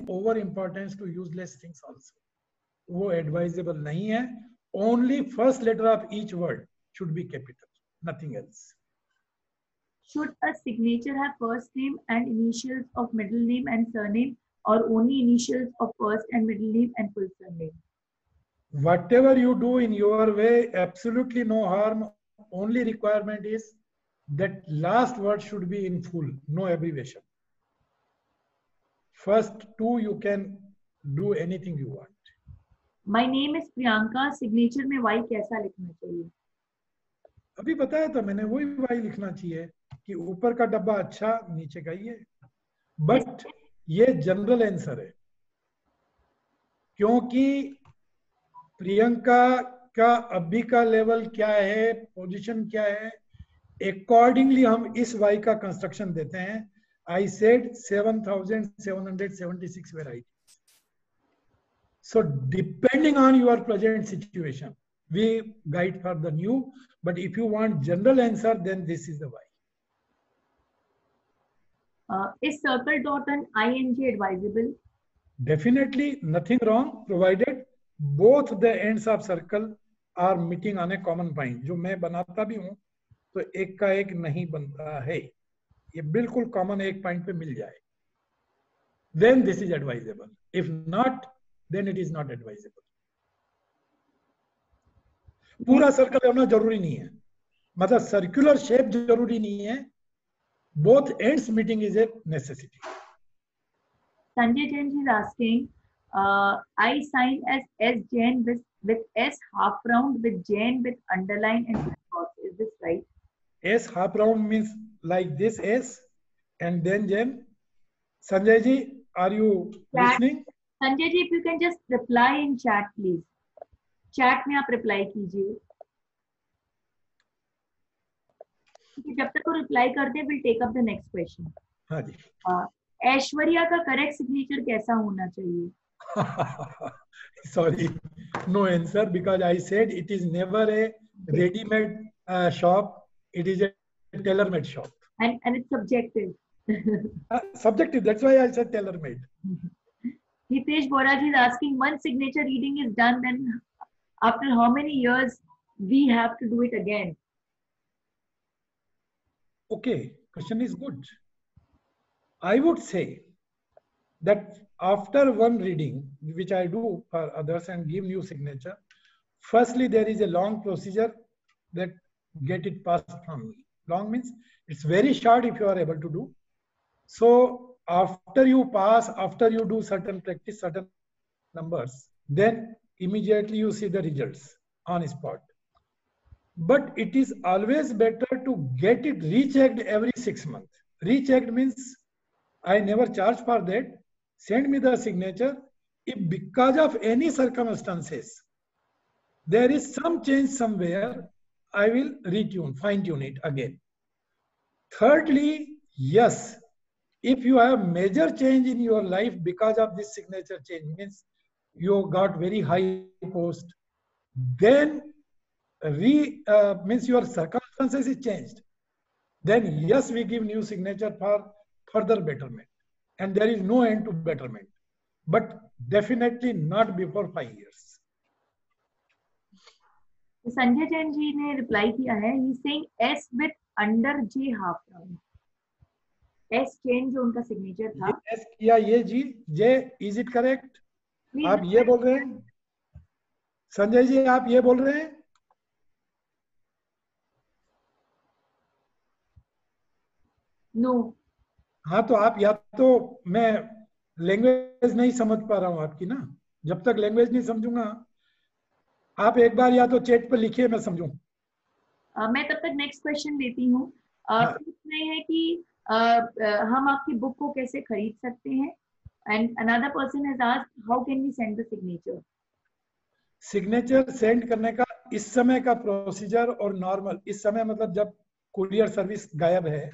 over importance to useless things also. वो advisable नहीं है. Only first letter of each word should be capital, nothing else. Should a signature have first name and initials of middle name and surname, or only initials of first and middle name and full surname? Whatever you do in your way, absolutely no harm. Only requirement is that last word should be in full, no abbreviation. First two you can do anything you want. My name is Priyanka. Signature में Y कैसा लिखना चाहिए? अभी बताया था मैंने, वही Y लिखना चाहिए कि ऊपर का डब्बा अच्छा, नीचे का ये. बट ये जनरल आंसर है, क्योंकि प्रियंका का अभी का लेवल क्या है, पोजीशन क्या है, अकॉर्डिंगली हम इस Y का कंस्ट्रक्शन देते हैं. I said 7,776 varieties. So depending on your present situation, we guide for the new. But if you want general answer, then this is the Y. Is circle dot and ing advisable? Definitely nothing wrong, provided both the ends of circle are meeting on a common point. जो मैं बनाता भी हूँ तो एक का एक नहीं बनता है, ये बिल्कुल कॉमन एक पॉइंट पे मिल जाए, then this is advisable. If not, then it is not advisable. पूरा सर्कल होना जरूरी नहीं है, मतलब सर्कुलर शेप जरूरी नहीं है. Both ends meeting is a necessity. Sanjay Jain is asking, I sign as S Jain with S half round with Jain with underline and cross. Is this right? S half round means like this S and then Jain. Sanjay ji, are you listening? Sanjay ji, if you can just reply in chat, please. Chat में आप reply कीजिए. जब तक वो reply करते हैं, we'll take up the next question. हाँ जी. ऐश्वर्या का correct signature कैसा होना चाहिए? Sorry, no answer, because I said it is never a ready-made shop. It is a tailor-made shop. And it's subjective. Subjective. That's why I said tailor-made. Hitesh Boraj is asking, once signature reading is done, then after how many years we have to do it again? Okay, question is good. I would say that after one reading, which I do for others and give new signature, firstly there is a long procedure that get it passed from me. Long means it's very short if you are able to do. So after you pass, after you do certain practice, certain numbers, then immediately you see the results on spot. But it is always better to get it rechecked every 6 months. Rechecked means I never charge for that. Send me the signature. If because of any circumstances, there is some change somewhere, I will retune, fine tune it again. Thirdly, yes, if you have major change in your life because of this signature change, means you got very high post, then means your circumstances is changed, then yes, we give new signature for further betterment, and there is no end to betterment, but definitely not before 5 years. Sanjay Jain ji ने reply किया है, he is saying S with under J half round. S Jain जो उनका signature था. S किया ये जी, J is it correct? आप ये बोल रहे हैं? संजय जी आप ये बोल रहे हैं? No. हाँ तो आप, या तो मैं लैंग्वेज नहीं समझ पा रहा हूँ आपकी ना, जब तक लैंग्वेज नहीं समझूंगा, आप एक बार या तो चैट पर लिखिए, मैं समझूं. मैं तब तक नेक्स्ट क्वेश्चन देती हूँ. इसमें है कि हम आपकी बुक को कैसे खरीद सकते हैं, and another person has asked how can we send the signature. Signature send करने का इस समय का प्रोसीजर और नॉर्मल, इस समय मतलब जब कुरियर सर्विस गायब है,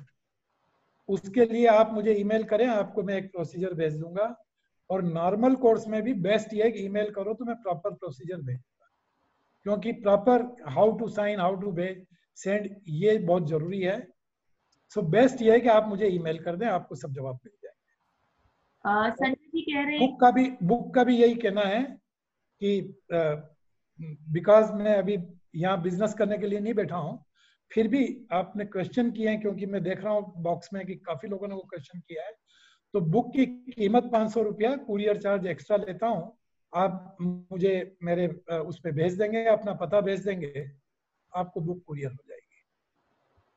उसके लिए आप मुझे ईमेल करें, आपको मैं एक प्रोसीजर भेज दूंगा. और नॉर्मल कोर्स में भी बेस्ट ये है कि ईमेल करो तो मैं प्रॉपर प्रोसीजर भेज दूंगा, क्योंकि proper how to sign, how to भेज, सेंड, ये बहुत जरूरी है. सो बेस्ट ये है कि आप मुझे ईमेल कर दें, आपको सब जवाब मिल जाएंगे. संजय जी कह रहे हैं बुक का भी यही कहना है कि बिकॉज मैं अभी यहाँ बिजनेस करने के लिए नहीं बैठा हूँ, फिर भी आपने क्वेश्चन किए हैं, क्योंकि मैं देख रहा हूँ बॉक्स में कि काफी लोगों ने वो क्वेश्चन किया है, तो बुक की कीमत 500 रुपया, कुरियर चार्ज एक्स्ट्रा लेता हूँ। आप मुझे मेरे उस पर भेज देंगे, अपना पता भेज देंगे, आपको बुक कुरियर हो जाएगी।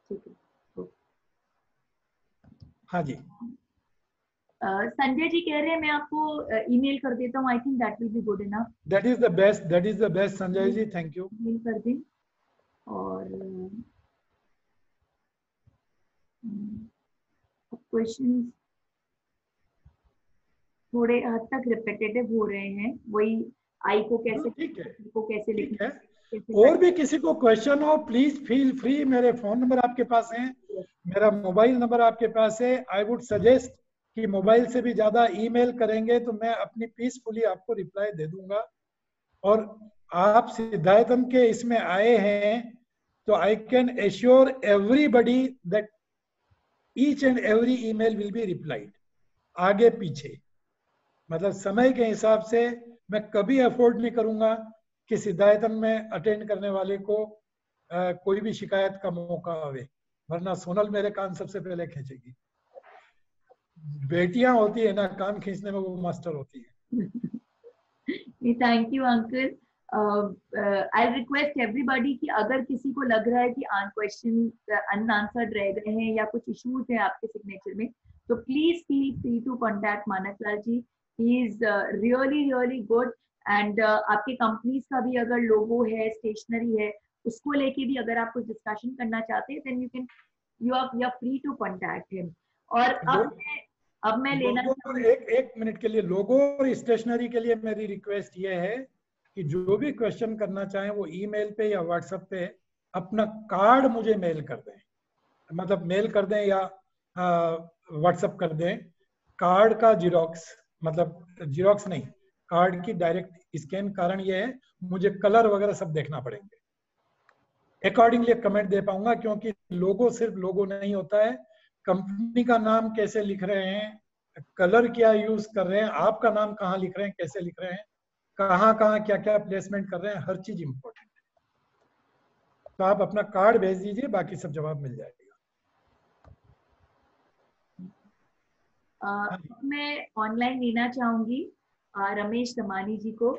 ठीक है। हाँ जी। संजय जी कह रहे हैं मैं आपको ईमेल कर देता हूँ, I think that will be good enough. That is the best Sanjay ji, thank you. Email कर दें। और क्वेश्चन थोड़े हद तक रिपीटेटिव हो रहे हैं, वही आई को कैसे ठीक है, को कैसे ठीक लिखना है। और भी किसी को क्वेश्चन हो, प्लीज फील फ्री, मेरे फोन नंबर आपके पास है, मेरा मोबाइल नंबर आपके पास है। आई वुड सजेस्ट कि मोबाइल से भी ज्यादा ईमेल करेंगे तो मैं अपनी पीसफुली आपको रिप्लाई दे दूंगा। और आप सिद्धार्थम के इसमें आए हैं तो I can assure everybody that each and every email will be replied, आगे पीछे। मतलब समय के हिसाब से मैं कभी अफोर्ड नहीं करूंगा कि सिद्धार्थन में अटेंड करने वाले को कोई भी शिकायत का मौका आवे, वरना सोनल मेरे कान सबसे पहले खींचेगी। बेटियां होती है ना, कान खींचने में वो मास्टर होती है। Thank you uncle. I request everybody कि अगर किसी को लग रहा है कि क्वेश्चन अनआंसर्ड रह गए हैं या कुछ इश्यूज हैं आपके सिग्नेचर में, तो please feel free to contact Mankalal ji. He is really good. And आपके कंपनीज का भी अगर लोगो है, स्टेशनरी है, उसको लेके भी अगर आप कुछ डिस्कशन करना चाहते हैं, then you are free to contact him. और अब मैं लेना एक मिनट के लिए, लोगो और स्टेशनरी के लिए मेरी रिक्वेस्ट ये है कि जो भी क्वेश्चन करना चाहें वो ईमेल पे या व्हाट्सएप पे अपना कार्ड मुझे मेल कर दें, मतलब मेल कर दें या व्हाट्सएप कर दें। कार्ड का जिरोक्स, मतलब जिरोक्स नहीं, कार्ड की डायरेक्ट स्कैन। कारण ये है मुझे कलर वगैरह सब देखना पड़ेंगे, अकॉर्डिंगली कमेंट दे पाऊंगा, क्योंकि लोगो सिर्फ लोगो नहीं होता है, कंपनी का नाम कैसे लिख रहे हैं, कलर क्या यूज कर रहे हैं, आपका नाम कहाँ लिख रहे हैं, कैसे लिख रहे हैं, कहाँ कहाँ क्या क्या प्लेसमेंट कर रहे हैं, हर चीज इंपॉर्टेंट है। तो आप अपना कार्ड भेज दीजिए, बाकी सब जवाब मिल जाएगा। मैं ऑनलाइन लेना चाहूंगी रमेश दमानी जी को।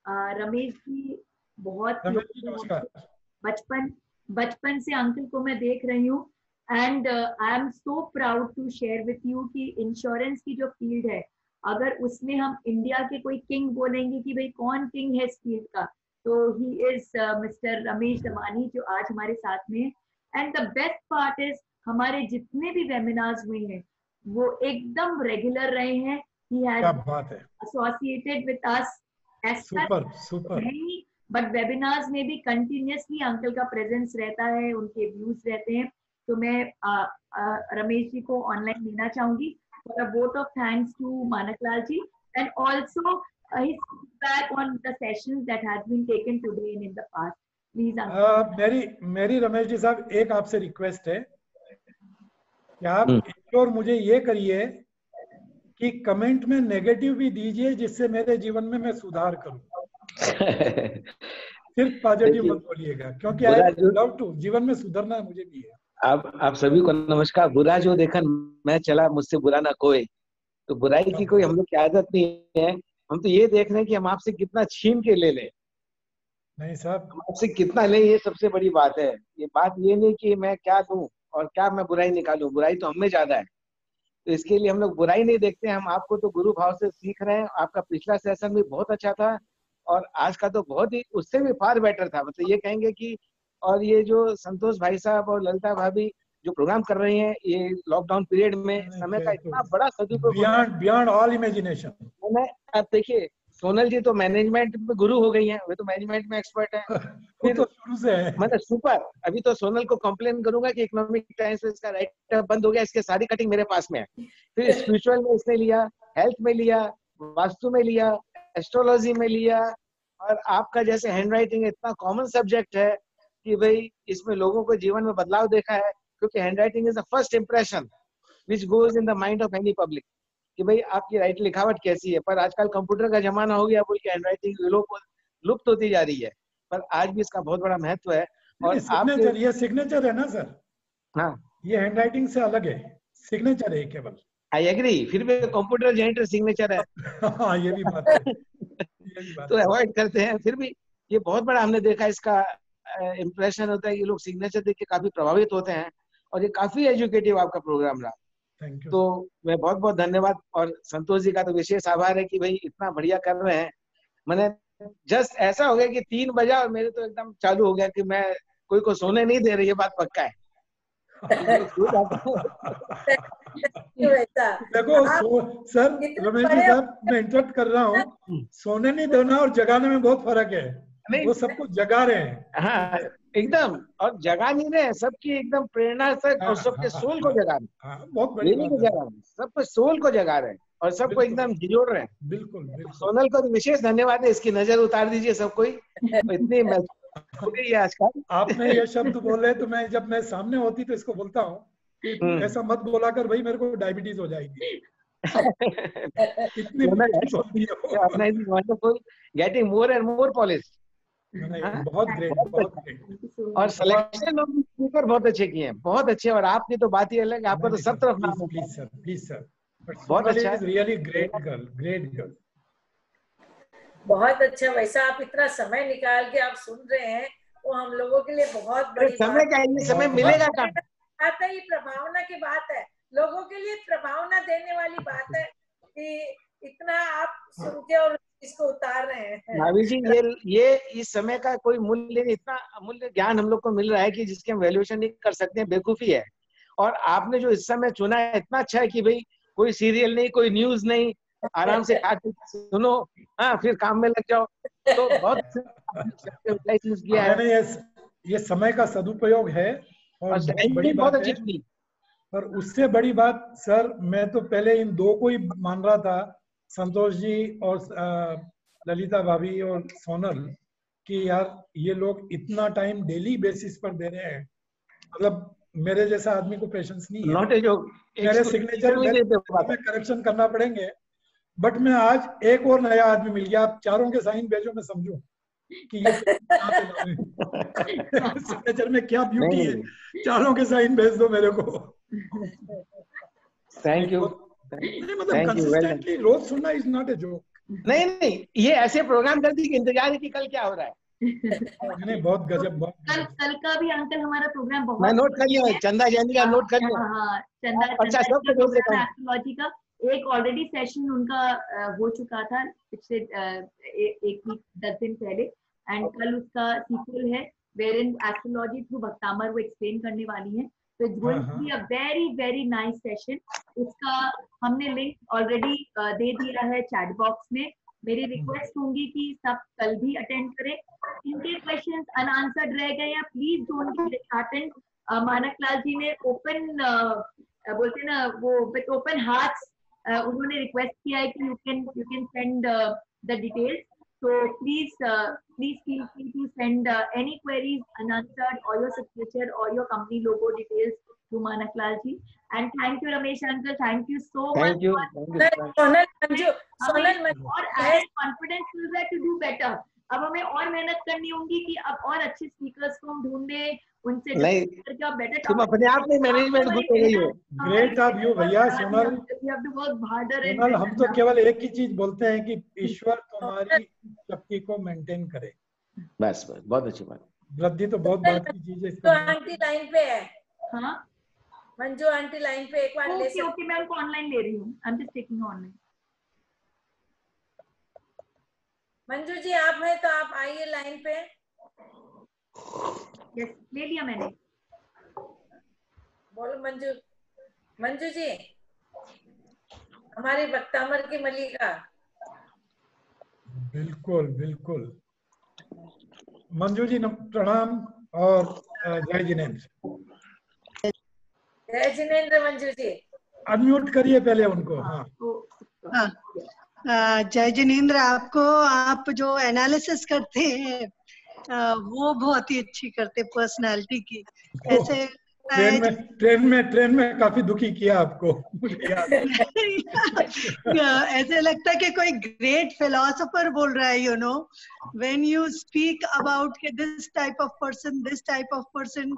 रमेश जी बहुत बचपन से अंकल को मैं देख रही हूँ, and I am so proud to share with you कि इंश्योरेंस की जो फील्ड है, अगर उसमें हम इंडिया के कोई किंग बोलेंगे कि भाई कौन किंग है इस फील्ड का, तो he is mister Ramesh Damani, जो आज हमारे साथ में है। And the best part is हमारे जितने भी वेबिनार्स हुए हैं वो एकदम रेगुलर रहे हैं। He has associated with us as super नहीं, बट वेबिनार्स में भी कंटिन्यूसली अंकल का प्रेजेंस रहता है, उनके व्यूज रहते हैं। तो मैं रमेश जी को ऑनलाइन लेना चाहूंगी for a vote of thanks to Mankalal ji, and also his feedback on the sessions that has been taken today and in the past. Please uncle. मेरी रमेश जी साहब एक आपसे रिक्वेस्ट है कि आप एक और मुझे ये करिए कि कमेंट में नेगेटिव भी दीजिए, जिससे मेरे जीवन में मैं सुधार करूं। सिर्फ पॉजिटिव मत बोलिएगा, क्योंकि आई लव टू, जीवन में सुधरना मुझे भी है। आप सभी को नमस्कार। बुरा जो देखा मैं चला, मुझसे बुरा ना कोई। तो बुराई की कोई हम लोग की आदत नहीं है, हम तो ये देख रहे हैं कि हम आपसे कितना छीन के ले लें। नहीं साहब, हम आपसे कितना ले, ये सबसे बड़ी बात है। ये बात ये नहीं कि मैं क्या दूं और क्या मैं बुराई निकालूं, बुराई तो हमें ज्यादा है। तो इसके लिए हम लोग बुराई नहीं देखते, हम आपको तो गुरु भाव से सीख रहे हैं। आपका पिछला सेशन भी बहुत अच्छा था और आज का तो बहुत ही उससे भी फार बेटर था। मतलब ये कहेंगे कि, और ये जो संतोष भाई साहब और ललिता भाभी जो प्रोग्राम कर रही हैं, ये लॉकडाउन पीरियड में समय का इतना बड़ा सदुपयोग, बियॉन्ड ऑल इमेजिनेशन। देखिए सोनल जी तो मैनेजमेंट में गुरु हो गई हैं, वे तो मैनेजमेंट में एक्सपर्ट हैं। वो तो शुरू से है, मतलब सुपर। अभी तो सोनल को कंप्लेन करूंगा कि इकोनॉमिक टाइम्स में इसका राइट बंद हो गया, इसके सारी कटिंग मेरे पास में है। फिर स्पिरिचुअल में इसने लिया, हेल्थ में लिया, वास्तु में लिया, एस्ट्रोलॉजी में लिया, और आपका जैसे हैंड राइटिंग इतना कॉमन सब्जेक्ट है कि भाई इसमें लोगों को जीवन में बदलाव देखा है, क्योंकि hand writing is the first impression which goes in the mind of any public. कि भाई आपकी राइट लिखावट कैसी है, पर आजकल कंप्यूटर का जमाना हो गया बोल के हैंडराइटिंग लुप्त होती जा रही है, पर आज भी इसका बहुत बड़ा महत्व है। और सिग्नेचर, ये सिग्नेचर है ना सर, हाँ ये हैंडराइटिंग से अलग है, सिग्नेचर है केवल। आई एग्री, फिर भी कंप्यूटर जनरेटर सिग्नेचर है। हाँ ये भी बात है, ये भी बात तो अवॉइड करते हैं, फिर भी ये बहुत बड़ा हमने देखा इसका इम्प्रेशन होता है कि लोग सिग्नेचर देख के काफी प्रभावित होते हैं, और ये काफी एजुकेटिव आपका प्रोग्राम रहा। Thank you. तो मैं बहुत बहुत धन्यवाद, और संतोष जी का तो विशेष आभार है कि भाई इतना बढ़िया कर रहे हैं। मैंने जस्ट ऐसा हो गया कि 3 बजा और मेरे तो एकदम चालू हो गया कि मैं कोई को सोने नहीं दे रही, ये बात पक्का है। देखो सर, रमेश जी साहब, मैं इंटरप्ट कर रहा हूँ, सोने नहीं देना और जगाने में बहुत फर्क है। वो सबको जगा रहे हैं। हाँ एकदम, और जगा नहीं रहे, सबकी एकदम प्रेरणा से, और सबके सोल को जगा रहे हैं। बहुत बड़ी बात है। जगा रहे हैं, सबको सोल को जगा रहे हैं, और सबको एकदम जोड़ रहे हैं। बिल्कुल बिल्कुल। सोनल को तो विशेष धन्यवाद है, इसकी नजर उतार दीजिए सबको ही, इतनी हो गई है आजकल। आपने ये शब्द बोले तो मैं, जब मैं सामने होती तो इसको बोलता हूँ कि ऐसा मत बोला कर भाई, मेरे को डायबिटीज हो जाएगी। इतनी wonderful, getting more and more polish. बहुत ग्रेट, बहुत ग्रेट। और सिलेक्शन ऑफ स्पीकर बहुत अच्छे किए हैं, बहुत अच्छे। और आपकी तो बात ही अलग है, आपका तो सब तरफ नाम है। प्लीज सर, प्लीज सर, बहुत अच्छा है, really great girl, great girl. बहुत अच्छा। वैसा आप इतना समय निकाल के आप सुन रहे हैं, वो हम लोगों के लिए बहुत बड़ी समय का ये समय मिलेगा कहाँ? बात है, ये प्रभावना की बात है, लोगों के लिए प्रभावना देने वाली बात है कि इतना आप सुन के और इसको उतार रहे हैं। भाभी जी, ये इस समय का कोई मूल्य, इतना अमूल्य ज्ञान हम लोग को मिल रहा है कि जिसके हम वैल्यूएशन नहीं कर सकते हैं, बेवकूफी है। और आपने जो इस समय चुना है इतना अच्छा है कि भाई कोई सीरियल नहीं, कोई न्यूज नहीं, आराम से सुनो, हाँ फिर काम में लग जाओ। तो बहुत किया है, ये समय का सदुपयोग है, और बड़ी बहुत बात है। और उससे बड़ी बात सर, मैं तो पहले इन दो को ही मान रहा था, संतोष जी और ललिता भाभी और सोनल, कि यार ये लोग इतना टाइम डेली बेसिस पर दे रहे हैं, मतलब मेरे जैसा आदमी को पेशेंस नहीं है। नॉट ए जोक, मेरे सिग्नेचर में करेक्शन करना पड़ेंगे, बट मैं आज एक और नया आदमी मिल गया। आप चारों के साइन भेजो, मैं समझूं कि ये सिग्नेचर में क्या ब्यूटी है। चारों के साइन भेज दो मेरे को। Thank you. मतलब कंसिस्टेंटली रोज सुनना इज नॉट ए जोक। नहीं, ये ऐसे प्रोग्राम कर दी कि इंतजार है कि कल क्या हो रहा है। नहीं, बहुत गजब, बहुत कल का भी अंकल हमारा प्रोग्राम बहुत, मैं नोट कर लिया, चंदा जैनी का नोट कर लिया। हाँ, चंदा एस्ट्रोलॉजी का एक ऑलरेडी सेशन उनका हो चुका था पिछले 1 वीक 10 दिन पहले, एंड कल उसका सीक्वल है where in astrology through Bhaktamar वो एक्सप्लेन करने वाली है। तो it's going to be a very very nice session. उसका हमने लिंक ऑलरेडी दे दिया है चैट बॉक्स में। मेरी रिक्वेस्ट होंगी कि सब कल भी अटेंड करें। इनके क्वेश्चंस अनआंसर्ड रह गए हैं, प्लीज डोंट गेट डिसहार्टेंड। मानक लाल जी ने ओपन बोलते ना वो विद ओपन हार्ट्स उन्होंने रिक्वेस्ट किया है कि you can send the details, so please feel free to send any queries unanswered, or your signature or your company logo details to Manak Lal ji. And thank you Ramesh uncle, thank you so much. Thank you. Sonal Manju, और added confidence will be to do better. अब हमें और मेहनत करनी होगी कि अब और अच्छे स्पीकर्स को हम ढूंढे, उनसे करके आप बेटर तुम अपने आप में मैनेजमेंट गुड हो गई हो। ग्रेट ऑफ यू भैया सोनल। सोनल, हम तो केवल एक ही चीज बोलते हैं कि ईश्वर तुम्हारी शक्ति को मेंटेन करे, बस बहुत अच्छी बात। वृद्धि तो बहुत बात की चीज है। तो आंटी लाइन पे है। हाँ मंजू आंटी लाइन पे, एक बार ले सकते। ओके मैं उनको ऑनलाइन ले रही हूँ, I am just taking online. Manju ji आप हैं तो आप आइए लाइन पे। यस, ले लिया मैंने। बोलो मंजू। मंजू जी हमारी भक्तामर की मलिका। बिल्कुल बिल्कुल। मंजू जी प्रणाम और जय जिनेंद्र। जय जिनेंद्र। मंजू जी अनम्यूट करिए पहले उनको। हाँ जय जिनेंद्र आपको। आप जो एनालिसिस करते हैं वो बहुत ही अच्छी करते, पर्सनालिटी की। ऐसे लगता है। ट्रेन में काफी दुखी किया आपको, मुझे याद है। ऐसे लगता है कि कोई ग्रेट फिलोसोफर बोल रहा है, when you speak about this type of person,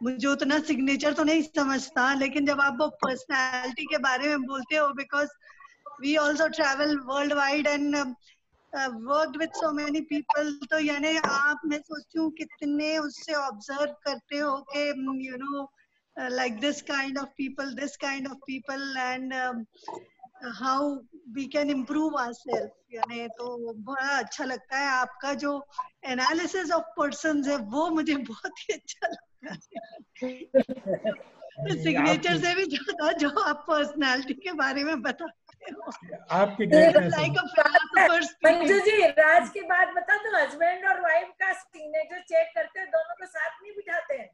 मुझे उतना सिग्नेचर तो नहीं समझता, लेकिन जब आप वो पर्सनालिटी के बारे में बोलते हो, because we also travel world wide and worked with so many people, तो यानी आप, मैं सोचती हूँ कितने उससे ऑब्जर्व करते हो कि like this kind of people and how we can improve ourselves, यानी तो बड़ा अच्छा लगता है आपका जो एनालिसिस ऑफ पर्सन्स है, वो मुझे बहुत ही अच्छा लगता है। सिग्नेचर से भी ज्यादा जो आप पर्सनालिटी के बारे में बताते हो, आपकी like a philosopher speaking। Manju ji, राज की बात बता दो, हस्बैंड और वाइफ का सिग्नेचर चेक करते हैं, दोनों को साथ नहीं बिठाते हैं।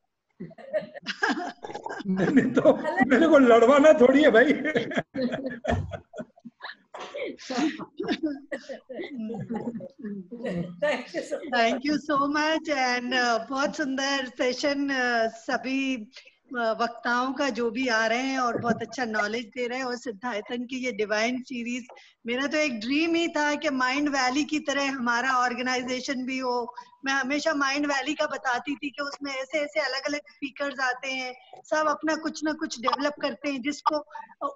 नहीं तो मेरे को लड़वाना थोड़ी है भाई। Thank you so much and बहुत सुंदर सेशन, सभी वक्ताओं का जो भी आ रहे हैं और बहुत अच्छा नॉलेज दे रहे हैं, और सिद्धार्थन की ये डिवाइन सीरीज, मेरा तो एक ड्रीम ही था कि माइंड वैली की तरह हमारा ऑर्गेनाइजेशन भी हो। मैं हमेशा माइंड वैली का बताती थी कि उसमें ऐसे ऐसे अलग अलग स्पीकर्स आते हैं, सब अपना कुछ ना कुछ डेवलप करते हैं, जिसको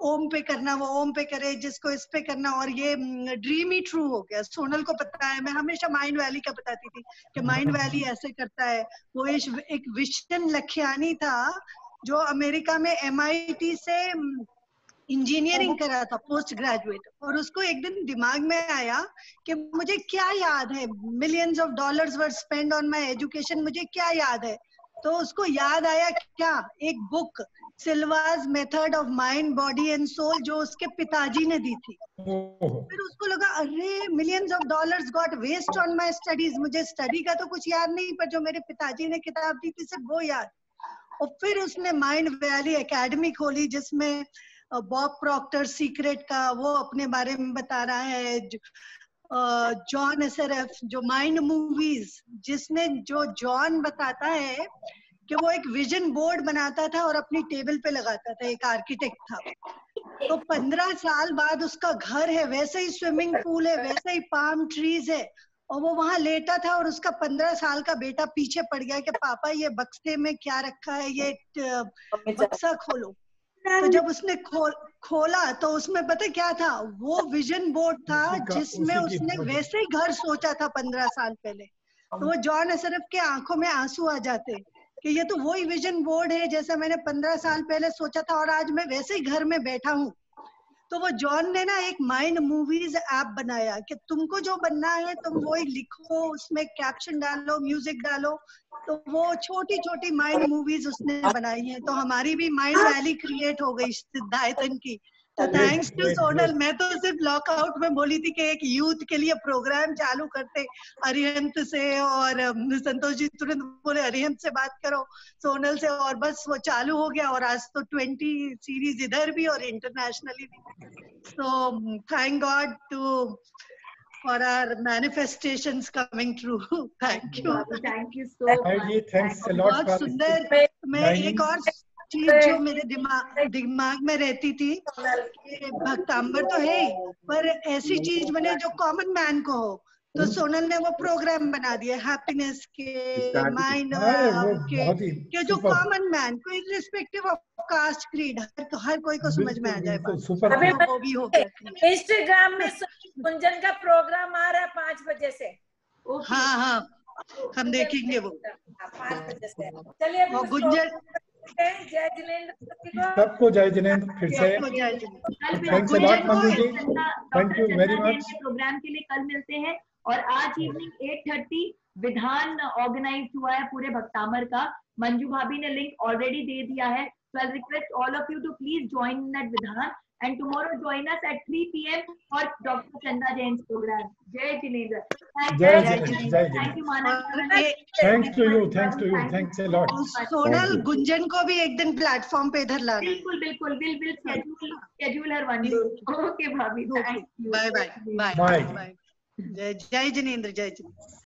ओम पे करना वो ओम पे करे, जिसको इस पे करना, और ये ड्रीम ही ट्रू हो गया। सोनल को पता है, मैं हमेशा माइंड वैली का बताती थी कि माइंड वैली ऐसे करता है। वो एक विशन लखियानी था जो अमेरिका में MIT से इंजीनियरिंग करा था, पोस्ट ग्रेजुएट, और उसको एक दिन दिमाग में आया कि मुझे क्या याद है, millions of dollars were spend on my education, मुझे क्या याद है। तो उसको याद आया क्या, एक book Silva's method of mind body and soul, जो उसके पिताजी ने दी थी। फिर उसको लगा, अरे millions of dollars got waste on my studies, मुझे स्टडी का तो कुछ याद नहीं, पर जो मेरे पिताजी ने किताब दी थी सिर्फ वो याद। और फिर उसने माइंड वैली एकेडमी खोली, जिसमें बॉब प्रॉक्टर सीक्रेट का वो अपने बारे में बता रहा है, जॉन SRF जो माइंड मूवीज, जिसने जो जॉन बताता है कि वो एक विजन बोर्ड बनाता था और अपनी टेबल पे लगाता था, एक आर्किटेक्ट था। तो 15 साल बाद उसका घर है, वैसे ही स्विमिंग पूल है, वैसे ही पाम ट्रीज है, और वो वहां लेटा था, और उसका 15 साल का बेटा पीछे पड़ गया कि पापा ये बक्से में क्या रखा है, ये बक्सा खोलो। तो जब उसने खोला तो उसमें पता क्या था, वो विजन बोर्ड था जिसमें उसने वैसे ही घर सोचा था 15 साल पहले। तो वो जॉन SRF के आंखों में आंसू आ जाते कि ये तो वही विजन बोर्ड है जैसा मैंने 15 साल पहले सोचा था, और आज मैं वैसे ही घर में बैठा हूँ। तो वो जॉन ने ना एक माइंड मूवीज ऐप बनाया कि तुमको जो बनना है तुम वही लिखो, उसमें कैप्शन डालो, म्यूजिक डालो। तो वो छोटी छोटी माइंड मूवीज उसने बनाई है। तो हमारी भी माइंड वैली क्रिएट हो गई सिद्धार्थन की। तो थैंक्स टू सोनल। मैं तो सिर्फ लॉकआउट में बोली थी कि एक यूथ के लिए प्रोग्राम चालू करते अरिहंत से, और संतोष जी तुरंत बोले अरिहंत से बात करो, सोनल से, और बस वो चालू हो गया। और आज तो 20 सीरीज इधर भी और इंटरनेशनली भी। So thank god to for our manifestations coming true. Thank you. Thank you so much. Thanks a lot. बहुत सुंदर। मैं एक और चीज जो मेरे दिमाग में रहती थी, भक्तांबर तो है ही, पर ऐसी चीज बने जो कॉमन मैन को हो। तो सोनल ने वो प्रोग्राम बना दिया हैप्पीनेस के, माइंड के जो कॉमन मैन को इररिस्पेक्टिव ऑफ कास्ट क्रीड, हर कोई को समझ में आ जाए। वो भी हो गया। इंस्टाग्राम में गुंजन का प्रोग्राम आ रहा है 5 बजे से। हाँ हाँ, हम देखेंगे वो 5 बजे से। चलिए गुंजन, जय जिनेंद्र सबको जय जिनेंद्र फिर से। Thanks a lot Manju ji, thank you very much. Program के लिए कल मिलते हैं। और आज इवनिंग 8:30 विधान ऑर्गेनाइज हुआ है पूरे भक्तामर का। मंजू भाभी ने लिंक ऑलरेडी दे दिया है। So I'll request all of you to please join in that Vidhan, and tomorrow join us at 3 p.m. for Dr. Chanda Jain's program. Jai Jinendra. Thank you Manak. Thanks to you, thanks a lot. Sonal, Gunjan को भी एक दिन platform पे इधर लाना। बिल्कुल बिल्कुल, we'll schedule her one day. Okay भाभी, thank you. Bye. जय जिनेंद्र, जय जिनेंद्र।